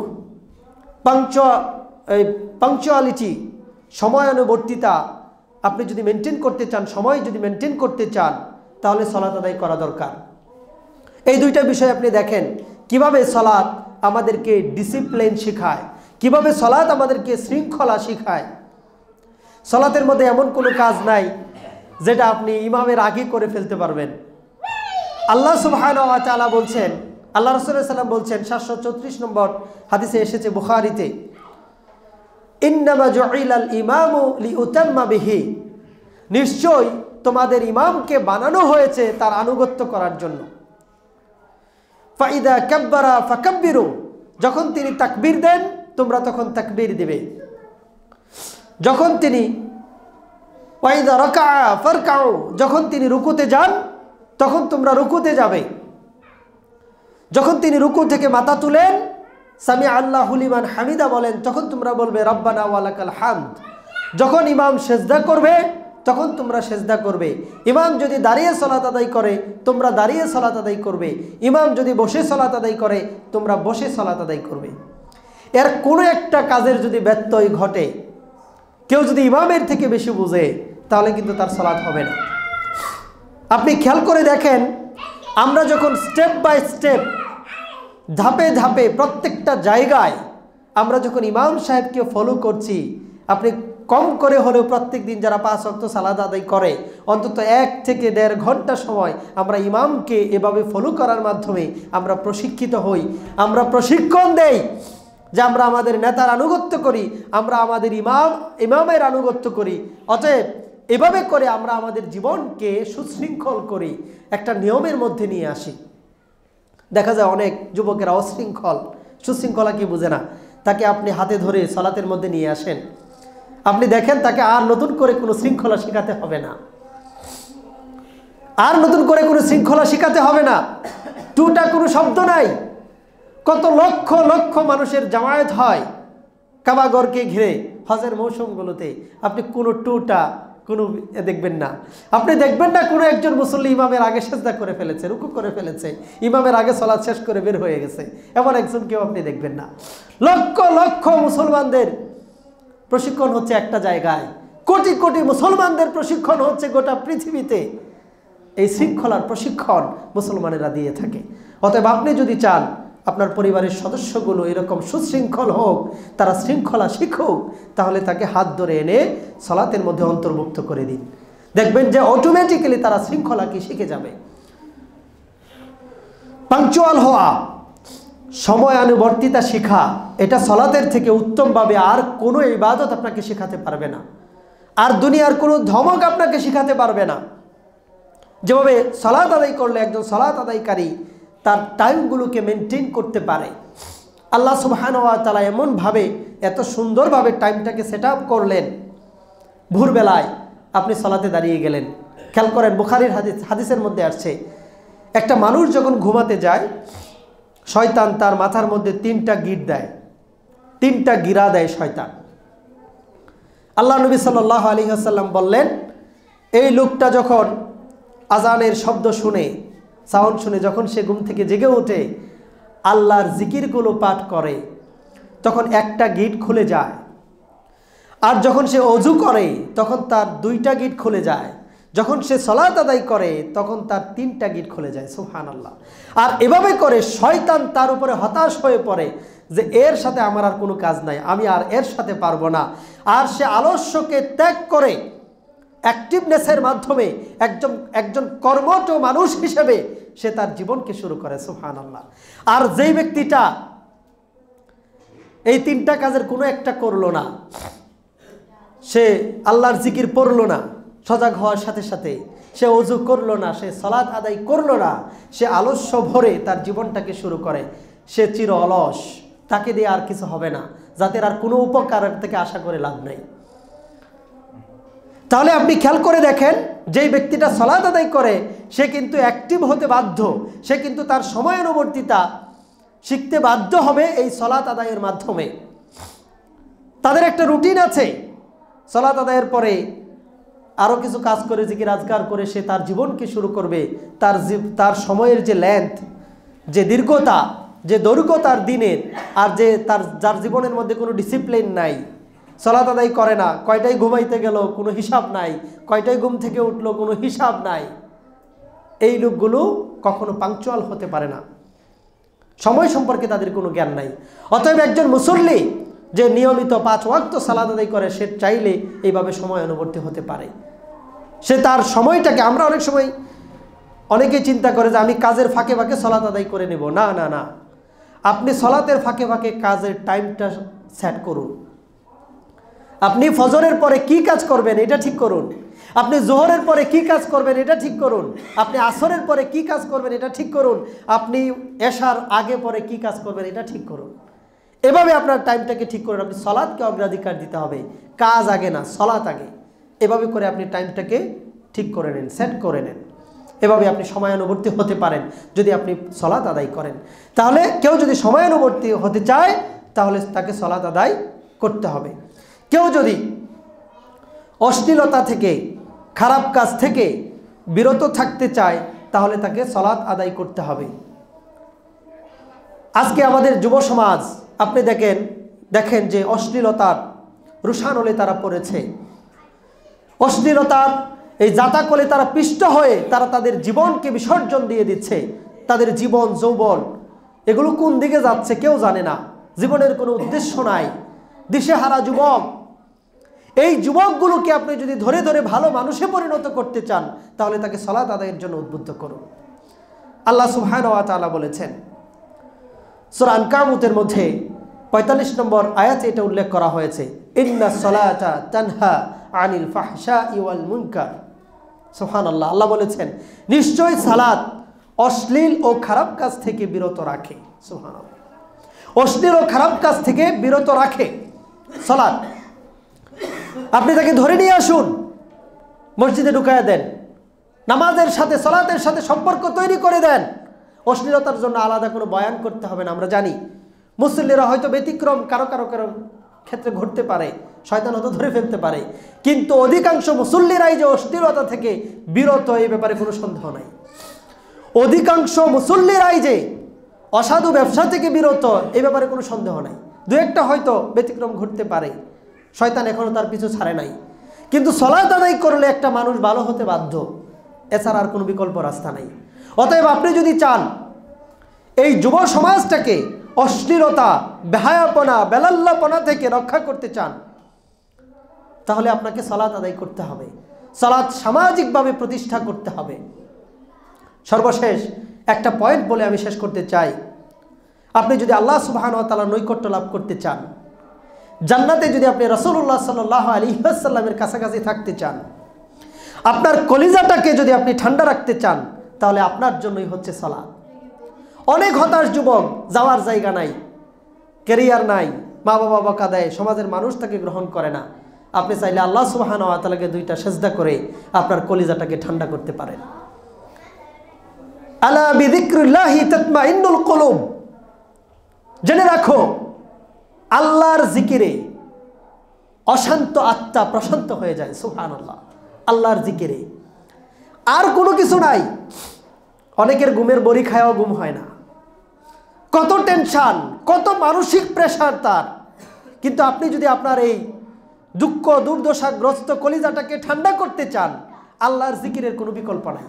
পাংচুয়ালিটি, সময়ানুবর্তিতা আপনি যদি মেনটেন করতে চান, সময় যদি মেনটেন করতে চান, তাহলে সালাত আদায় করা দরকার। এই দুইটা বিষয় আপনি দেখেন কিভাবে সালাত আমাদেরকে ডিসিপ্লিন শেখায়, কিভাবে সালাত আমাদেরকে শৃঙ্খলা শেখায়। সালাতের মধ্যে এমন কোনো কাজ নাই যেটা আপনি ইমামের আগে করে ফেলতে পারবেন। আল্লাহ সুবহানাহু ওয়া তাআলা বলছেন, আল্লাহ রাসূল সাল্লাল্লাহু আলাইহি ওয়াসাল্লাম বলছেন, 734 নম্বর হাদিসে এসেছে বুখারীতে, ইন্নামা জুইলাল ইমামু লিউতাম্মা বিহি। নিশ্চয় তোমাদের ইমামকে বানানো হয়েছে তার আনুগত্য করার জন্য। ফাইদা কাব্বারা ফাকাব্বিরু। যখন তিনি তাকবীর দেন, তোমরা তখন তাকবীর দিবে। যখন তিনি ওয়াইদা রাকাআ ফারকাউ, যখন তিনি রুকুতে যান, তখন তোমরা রুকুতে যাবে। যখন তিনি রুকু থেকে মাথা তুলেন, সামি আল্লাহু লিমান হামিদা বলেন, তখন তোমরা বলবে রব্বানা ওয়ালাকাল হামদ। যখন ইমাম সেজদা করবে তখন তোমরা সেজদা করবে। ইমাম যদি দাঁড়িয়ে সালাত আদায় করে তোমরা দাঁড়িয়ে সালাত আদায় করবে। ইমাম যদি বসে সালাত আদায় করে তোমরা বসে সালাত আদায় করবে। এর কোনো একটা কাজের যদি ব্যত্যয় ঘটে, কেউ যদি ইমামের থেকে বেশি বুঝে, তাহলে কিন্তু তার সালাত হবে না। আপনি খেয়াল করে দেখেন, আমরা যখন স্টেপ বাই স্টেপ, ধাপে ধাপে প্রত্যেকটা জায়গায় আমরা যখন ইমাম সাহেবকে ফলো করছি, আপনি কম করে হলেও প্রত্যেক দিন যারা 5 ওয়াক্ত সালাত আদায় করে অন্তত 1 থেকে 1.5 ঘন্টা সময় আমরা ইমামকে এভাবে ফলো করার মাধ্যমে আমরা প্রশিক্ষিত হই, আমরা প্রশিক্ষণ দেই যে আমরা আমাদের নেতার আনুগত্য করি, আমরা আমাদের ইমামের আনুগত্য করি। অতএব এভাবে করে আমরা আমাদের জীবনকে সুশৃঙ্খল করি, একটা নিয়মের মধ্যে নিয়ে আসি। দেখা যায় অনেক যুবকেরা অশৃঙ্খল, সুশৃঙ্খলা কি বুঝে না, তাকে আপনি হাতে ধরে সালাতের মধ্যে নিয়ে আসেন, আপনি দেখেন তাকে আর নতুন করে কোনো শৃঙ্খলা শেখাতে হবে না, আর নতুন করে কোনো শৃঙ্খলা শেখাতে হবে না। টুটা কোনো শব্দ নাই। কত লক্ষ লক্ষ মানুষের জামায়াত হয় কাবাগরকে ঘিরে হজের মৌসুমগুলোতে, আপনি কোনো টুটা কোনো দেখবেন না। আপনি দেখবেন না কোনো একজন মুসল্লি ইমামের আগে সেজদা করে ফেলেছে, রুকু করে ফেলেছে, ইমামের আগে সালাত শেষ করে বের হয়ে গেছে, এমন একজন কেউ আপনি দেখবেন না। লক্ষ লক্ষ মুসলমানদের প্রশিক্ষণ হচ্ছে একটা জায়গায়, কোটি কোটি মুসলমানদের প্রশিক্ষণ হচ্ছে গোটা পৃথিবীতে। এই শৃঙ্খলার প্রশিক্ষণ মুসলমানেরা দিয়ে থাকে। অতএব আপনি যদি চান আপনার পরিবারের সদস্যগুলো এরকম সুশৃঙ্খল হোক, তারা শৃঙ্খলা শিখুক, তাহলে তাকে হাত ধরে এনে সালাতের মধ্যে অন্তর্ভুক্ত করে দিন। দেখবেন যে অটোমেটিক্যালি তারা শৃঙ্খলা কি শিখে যাবে। পাংচুয়াল হওয়া, সময়ানুবর্তিতা শিখা, এটা সালাতের থেকে উত্তমভাবে আর কোনো ইবাদত আপনাকে শেখাতে পারবে না, আর দুনিয়ার কোনো ধমক আপনাকে শেখাতে পারবে না। যেভাবে সালাত আদায় করলে একজন সালাত আদায়কারী তার টাইমগুলোকে মেনটেন করতে পারে, আল্লাহ সুবহানাহু ওয়া তাআলা এমনভাবে এত সুন্দরভাবে টাইমটাকে সেট আপ করলেন। ভোরবেলায় আপনি সালাতে দাঁড়িয়ে গেলেন, খেয়াল করেন বুখারীর হাদিসের মধ্যে আসছে, একটা মানুষ যখন ঘুমাতে যায় শয়তান তার মাথার মধ্যে 3টা গিট দেয়, 3টা গিরা দেয় শয়তান। আল্লাহ নবী সাল্লাল্লাহু আলাইহি ওয়াসাল্লাম বললেন, এই লোকটা যখন আজানের শব্দ শুনে, সাউন্ড শুনে, যখন সে ঘুম থেকে জেগে ওঠে আল্লাহর জিকিরগুলো পাঠ করে, তখন একটা গিট খুলে যায়। আর যখন সে অজু করে তখন তার 2টা গিট খুলে যায়। যখন সে সালাত আদায় করে তখন তার 3টা গিট খুলে যায়। সুবহানাল্লাহ। আর এভাবে করে শয়তান তার উপরে হতাশ হয়ে পড়ে যে এর সাথে আমার আর কোনো কাজ নাই, আমি আর এর সাথে পারবো না। আর সে আলস্যকে ত্যাগ করে অ্যাক্টিভনেসের মাধ্যমে একজন কর্মঠ মানুষ হিসেবে সে তার জীবনকে শুরু করে। সুবহানাল্লাহ। আর যেই ব্যক্তিটা এই 3টা কাজের কোনো একটা করলো না, সে আল্লাহর জিকির পড়লো না সজাগ হওয়ার সাথে সাথে, সে ওযু করলো না, সে সালাত আদায় করলো না, সে আলস্য ভরে তার জীবনটাকে শুরু করে, সে চির অলস, তাকে দিয়ে আর কিছু হবে না, যাতে আর কোনো উপকার থেকে আশা করে লাভ নেই। তাহলে আপনি খেয়াল করে দেখেন, যেই ব্যক্তিটা সালাত আদায় করে সে কিন্তু অ্যাক্টিভ হতে বাধ্য, সে কিন্তু তার সময়ানুবর্তিতা শিখতে বাধ্য হবে এই সালাত আদায়ের মাধ্যমে। তাদের একটা রুটিন আছে, সালাত আদায়ের পরে আরও কিছু কাজ করে, জিকির আজকার করে সে তার জীবনকে শুরু করবে। তার সময়ের যে লেন্থ, যে দীর্ঘতা, যে দৈর্ঘ্যতার দিনের, আর যে যার জীবনের মধ্যে কোনো ডিসিপ্লিন নাই, সালাত আদায় করে না, কয়টায় ঘুমাইতে গেল কোনো হিসাব নাই, কয়টায় ঘুম থেকে উঠলো কোনো হিসাব নাই, এই লোকগুলো কখনো পাংচুয়াল হতে পারে না, সময় সম্পর্কে তাদের কোনো জ্ঞান নাই। অতএব একজন মুসল্লি যে নিয়মিত 5 ওয়াক্ত সালাত আদায় করে সে চাইলে এইভাবে সময় অনুবর্তী হতে পারে। সে তার সময়টাকে, আমরা অনেক সময় অনেকেই চিন্তা করে যে আমি কাজের ফাঁকে ফাঁকে সালাত আদায় করে নেব। না না না, আপনি সালাতের ফাঁকে ফাঁকে কাজের টাইমটা সেট করুন। আপনি ফজরের পরে কি কাজ করবেন এটা ঠিক করুন, আপনি জোহরের পরে কি কাজ করবেন এটা ঠিক করুন, আপনি আসরের পরে কি কাজ করবেন এটা ঠিক করুন, আপনি এশার আগে পরে কি কাজ করবেন এটা ঠিক করুন। এভাবে আপনার টাইমটাকে ঠিক করুন। আপনি সালাতকে অগ্রাধিকার দিতে হবে, কাজ আগে না, সালাত আগে। এভাবে করে আপনি টাইমটাকে ঠিক করে নেন, সেট করে নেন। এভাবে আপনি সময়ানুবর্তী হতে পারেন যদি আপনি সালাত আদায় করেন। তাহলে কেউ যদি সময়ানুবর্তী হতে চায় তাহলে তাকে সালাত আদায় করতে হবে। কেউ যদি অশ্লীলতা থেকে, খারাপ কাজ থেকে বিরত থাকতে চায় তাহলে তাকে সালাত আদায় করতে হবে। আজকে আমাদের যুব সমাজ আপনি দেখেন যে অশ্লীলতার রুশানলে তারা পড়েছে, অশ্লীলতার এই জাতাকলে তারা পিষ্ট হয়ে তারা তাদের জীবনকে বিসর্জন দিয়ে দিচ্ছে। তাদের জীবন যৌবন এগুলো কোন দিকে যাচ্ছে কেউ জানে না, জীবনের কোনো উদ্দেশ্য নাই, দিশেহারা যুবক। এই যুবকগুলোকে আপনি যদি ধরে ধরে ভালো মানুষে পরিণত করতে চান তাহলে তাকে সালাত আদায়ের জন্য উদ্বুদ্ধ করুন। আল্লাহ সুবহানাহু ওয়া তাআলা বলেছেন সূরা আনকাবুতের মধ্যে ৪৫ নম্বর আয়াতে এটা উল্লেখ করা হয়েছে, ইন্নাস সালাতা তানহা আনিল ফাহশাই ওয়াল মুনকার। সুবহানাল্লাহ, আল্লাহ বলেছেন নিশ্চয়ই সালাত অশ্লীল ও খারাপ কাজ থেকে বিরত রাখে। সুবহানাল্লাহ, অশ্লীল ও খারাপ কাজ থেকে বিরত রাখে সালাত। আপনি তাকে ধরে নিয়ে আসুন, মসজিদে ঢুকায়া দেন, নামাজের সাথে সালাতের সাথে সম্পর্ক তৈরি করে দেন। অশ্লীলতার জন্য আলাদা কোনো বয়ান করতে হবে না। আমরা জানি মুসল্লিরা হয়তো ব্যতিক্রম কারো ক্ষেত্রে ঘটতে পারে, শয়তান হয়তো ধরে ফেলতে পারে, কিন্তু অধিকাংশ মুসল্লিরাই যে অশ্লীলতা থেকে বিরত এই ব্যাপারে কোনো সন্দেহ নাই। অধিকাংশ মুসল্লিরাই যে অসাধু ব্যবসা থেকে বিরত এই ব্যাপারে কোনো সন্দেহ নাই। দু একটা হয়তো ব্যতিক্রম ঘটতে পারে, শয়তান এখনো তার পিছু ছাড়ে নাই, কিন্তু সালাত আদায় করলে একটা মানুষ ভালো হতে বাধ্য, এছাড়া আর কোনো বিকল্প রাস্তা নাই। অতএব আপনি যদি চান এই যুব সমাজটাকে অশ্লীলতা, বেহায়াপনা, বেলাল্লাপনা থেকে রক্ষা করতে চান তাহলে আপনাকে সালাত আদায় করতে হবে, সালাত সামাজিকভাবে প্রতিষ্ঠা করতে হবে। সর্বশেষ একটা পয়েন্ট বলে আমি শেষ করতে চাই, আপনি যদি আল্লাহ সুবহানাহু ওয়া তাআলার নৈকট্য লাভ করতে চান, জান্নাতে যদি আপনি রাসূলুল্লাহ সাল্লাল্লাহু আলাইহি ওয়াসাল্লামের কাছাকাছি থাকতে চান, আপনার কলিজাটাকে যদি আপনি ঠান্ডা রাখতে চান তাহলে আপনার জন্যই হচ্ছে সালাত। অনেক হতাশ যুবক, যাওয়ার জায়গা নাই, ক্যারিয়ার নাই, মা বাবা বকা দেয়, সমাজের মানুষ তাকে গ্রহণ করে না। আপনি চাইলে আল্লাহ সুবহানাহু ওয়া তাআলাকে দুইটা সেজদা করে আপনার কলিজাটাকে ঠান্ডা করতে পারেন। আলা বিযিকরিল্লাহি তাতমাইন্নুল কুলুব, জেনে রাখো আল্লাহর জিকিরে অশান্ত আত্মা প্রশান্ত হয়ে যায়। সুবহানাল্লাহ, আল্লাহর জিকিরে আর কোনো কিছু নাই। অনেকের ঘুমের বড়ি খাওয়াও ঘুম হয় না, কত টেনশন, কত মানসিক প্রেশার তার, কিন্তু আপনি যদি আপনার এই দুঃখ দুর্দশাগ্রস্ত কলিজাটাকে ঠান্ডা করতে চান, আল্লাহর জিকিরের কোনো বিকল্প নাই।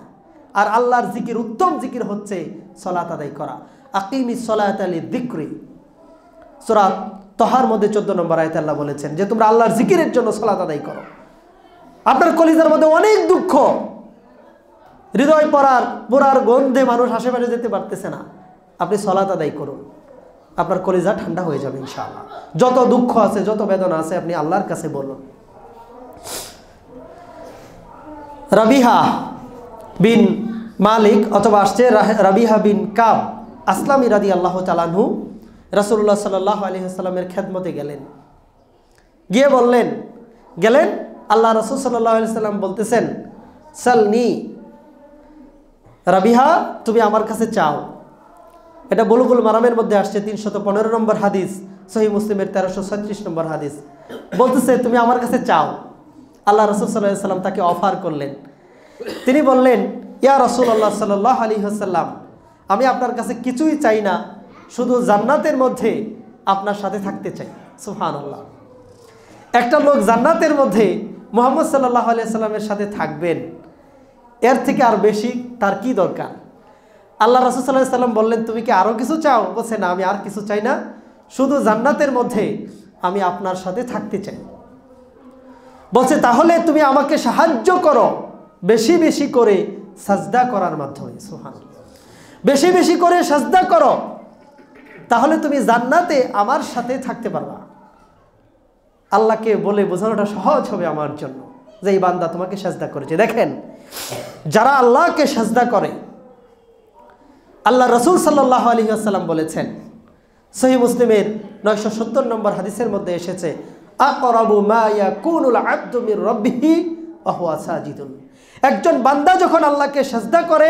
আর আল্লাহর জিকির, উত্তম জিকির হচ্ছে সালাত আদায় করা। আকিমিস সালাতা লিযিকরি, সূরা তহার মধ্যে 14 নম্বর আয়াতে আল্লাহ বলেছেন যে তোমরা আল্লাহর জিকিরের জন্য সালাত আদায় করো। আপনার কলিজার মধ্যে অনেক দুঃখ, হৃদয় পোড়ার গন্ধে মানুষ আশেপাশে যেতে পারতেছে না, আপনি সালাত আদায় করুন, আপনার কলিজা ঠান্ডা হয়ে যাবে ইনশাআল্লাহ। যত দুঃখ আছে, যত বেদনা আছে আপনি আল্লাহর কাছে বলুন। রাবিহা বিন মালিক অথবা আসছে রাবিহা বিন কাব আসলামি রাদিয়াল্লাহু তাআলা আনহু রাসূলুল্লাহ সাল্লাল্লাহু আলাইহি ওয়াসাল্লামের খেদমতে গেলেন, গেলেন আল্লাহ রাসূল সাল্লাল্লাহু আলাইহি ওয়াসাল্লাম বলতেছেন সালনি, রাবিহা তুমি আমার কাছে চাও। এটা বুলুগুল মারামের মধ্যে আসছে 315 নম্বর হাদিস, সহিহ মুসলিমের 1336 নম্বর হাদিস। বলতেছে তুমি আমার কাছে চাও। আল্লাহ রাসূল সাল্লাল্লাহু আলাইহি ওয়াসাল্লাম তাকে অফার করলেন। তিনি বললেন ইয়া রাসূলুল্লাহ সাল্লাল্লাহু আলাইহি ওয়াসাল্লাম, আমি আপনার কাছে কিছুই চাই না, শুধু জান্নাতের মধ্যে আপনার সাথে থাকতে চাই। সুবহানাল্লাহ, একটা লোক জান্নাতের মধ্যে মুহাম্মদ সাল্লাল্লাহু আলাইহি ওয়াসাল্লামের সাথে থাকবেন, এর থেকে আর বেশি তার কি দরকার? আল্লাহ রাসূল সাল্লাল্লাহু আলাইহি ওয়াসাল্লাম বললেন তুমি কি আরও কিছু চাও? বলছে না, আমি আর কিছু চাই না, শুধু জান্নাতের মধ্যে আমি আপনার সাথে থাকতে চাই। বলছে তাহলে তুমি আমাকে সাহায্য করো বেশি বেশি করে সাজদা করার মাধ্যমে। সুবহানাল্লাহ, বেশি বেশি করে সাজদা করো, তাহলে তুমি জান্নাতে আমার সাথে থাকতে পারবা। আল্লাহকে বলে বোঝানোটা সহজ হবে আমার জন্য যে এই বান্দা তোমাকে সাজদা করেছে। দেখেন, যারা আল্লাহকে সাজদা করে, আল্লাহ রাসূল সাল্লাল্লাহু আলাইহি ওয়াসাল্লাম বলেছেন, সহিহ মুসলিমের 970 নম্বর হাদিসের মধ্যে এসেছে, আকরাবু মা ইয়াকুনুল আবদু মির রাব্বিহি ওয়া হুয়া সাজিদুন, একজন বান্দা যখন আল্লাহকে সিজদা করে,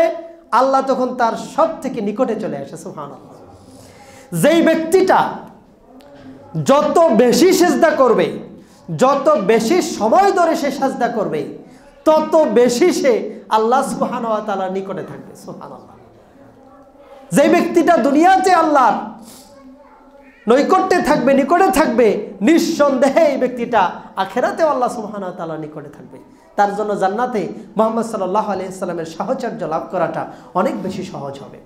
আল্লাহ তখন তার সব থেকে নিকটে চলে আসে। সুবহানাল্লাহ। যেই ব্যক্তিটা যত বেশি সিজদা করবে, যত বেশি সময় ধরে সে সিজদা করবে, তত বেশি সে আল্লাহ সুবহানাহু ওয়া তাআলার নিকটে থাকবে। সুবহানাল্লাহ। যে ব্যক্তিটা দুনিয়াতে আল্লাহর নৈকট্যে থাকবে, নিকটে থাকবে, নিঃসন্দেহে এই ব্যক্তিটা আখিরাতেও আল্লাহ সুবহানাহু ওয়া তাআলার নিকটে থাকবে। তার জন্য জান্নাতে মুহাম্মদ সাল্লাল্লাহু আলাইহি সাল্লামের সাহচর্য লাভ করাটা অনেক বেশি সহজ হবে।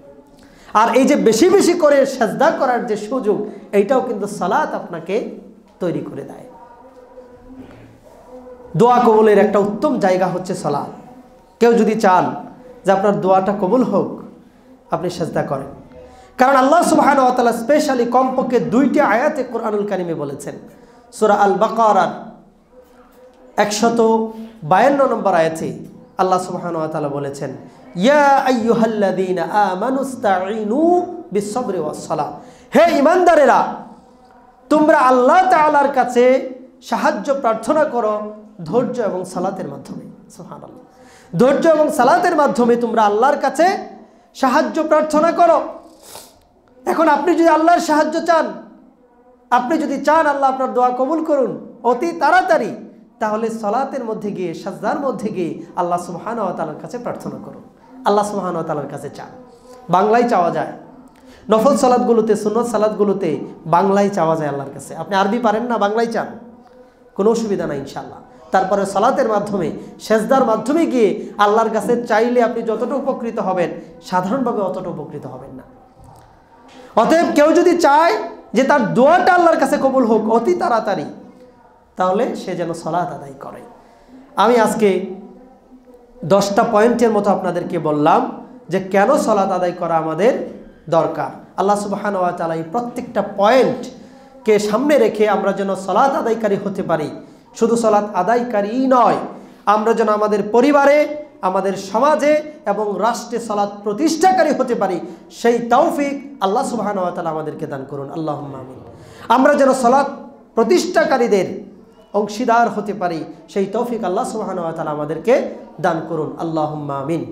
আর এই যে বেশি বেশি করে সিজদা করার যে সুযোগ, এইটাও কিন্তু সালাত আপনাকে তৈরি করে দেয়। দোয়া কবুলের একটা উত্তম জায়গা হচ্ছে সালাত। কেউ যদি চান যে আপনার দোয়াটা কবুল হোক, আপনি সিজদা করেন। কারণ আল্লাহ সুবহানাহু ওয়া তাআলা স্পেশালি কমপক্ষে 2টি আয়াতে কোরআনুল কারীমে বলেছেন। সূরা আল বাকারার 152 নম্বর আয়াতে আল্লাহ সুবহানাহু ওয়া তাআলা বলেছেন, ইয়া আইয়ুহাল্লাযীনা আমানুস্তাঈনু বিস-সাবরি ওয়াস-সালাহ। হে ঈমানদারেরা, তোমরা আল্লাহ তাআলার কাছে সাহায্য প্রার্থনা করো ধৈর্য এবং সালাতের মাধ্যমে। সুবহানাল্লাহ। ধৈর্য এবং সালাতের মাধ্যমে তোমরা আল্লাহর কাছে সাহায্য প্রার্থনা করো। এখন আপনি যদি আল্লাহর সাহায্য চান, আপনি যদি চান আল্লাহ আপনার দোয়া কবুল করুন অতি তাড়াতাড়ি, তাহলে সালাতের মধ্যে গিয়ে, সাজদার মধ্যে গিয়ে আল্লাহ সুবহানাহু ওয়া তাআলার কাছে প্রার্থনা করুন। আল্লাহ সুবহানাহু ওয়া তাআলার কাছে চান। বাংলায় চাওয়া যায়, নফল সালাতগুলোতে, সুন্নত সালাতগুলোতে বাংলায় চাওয়া যায় আল্লাহর কাছে। আপনি আরবি পারেন না, বাংলায় চান, কোনো অসুবিধা নাই ইনশাআল্লাহ। তারপরে সালাতের মাধ্যমে, সেজদার মাধ্যমে গিয়ে আল্লাহর কাছে চাইলে আপনি যতটা উপকৃত হবেন, সাধারণভাবে অতটা উপকৃত হবেন না। অতএব কেউ যদি চায় যে তার দোয়াটা আল্লাহর কাছে কবুল হোক অতি তাড়াতাড়ি, তাহলে সে যেন সালাত আদায় করে। আমি আজকে 10টা পয়েন্টের মতো আপনাদেরকে বললাম যে কেন সালাত আদায় করা আমাদের দরকার। আল্লাহ সুবহানাহু ওয়া তাআলা এই প্রত্যেকটা পয়েন্টকে সামনে রেখে আমরা যেন সালাত আদায়কারী হতে পারি। শুধু সালাত আদায়কারী নয়, আমরা যেন আমাদের পরিবারে, আমাদের সমাজে এবং রাষ্ট্রে সালাত প্রতিষ্ঠাকারী হতে পারি, সেই তৌফিক আল্লাহ সুবহানাহু ওয়া তাআলা আমাদেরকে দান করুন। আল্লাহুম্মা আমিন। আমরা যেন সালাত প্রতিষ্ঠাকারীদের অংশীদার হতে পারি, সেই তৌফিক আল্লাহ সুবহানাহু ওয়া তাআলা আমাদেরকে দান করুন। আল্লাহুম্মা আমিন।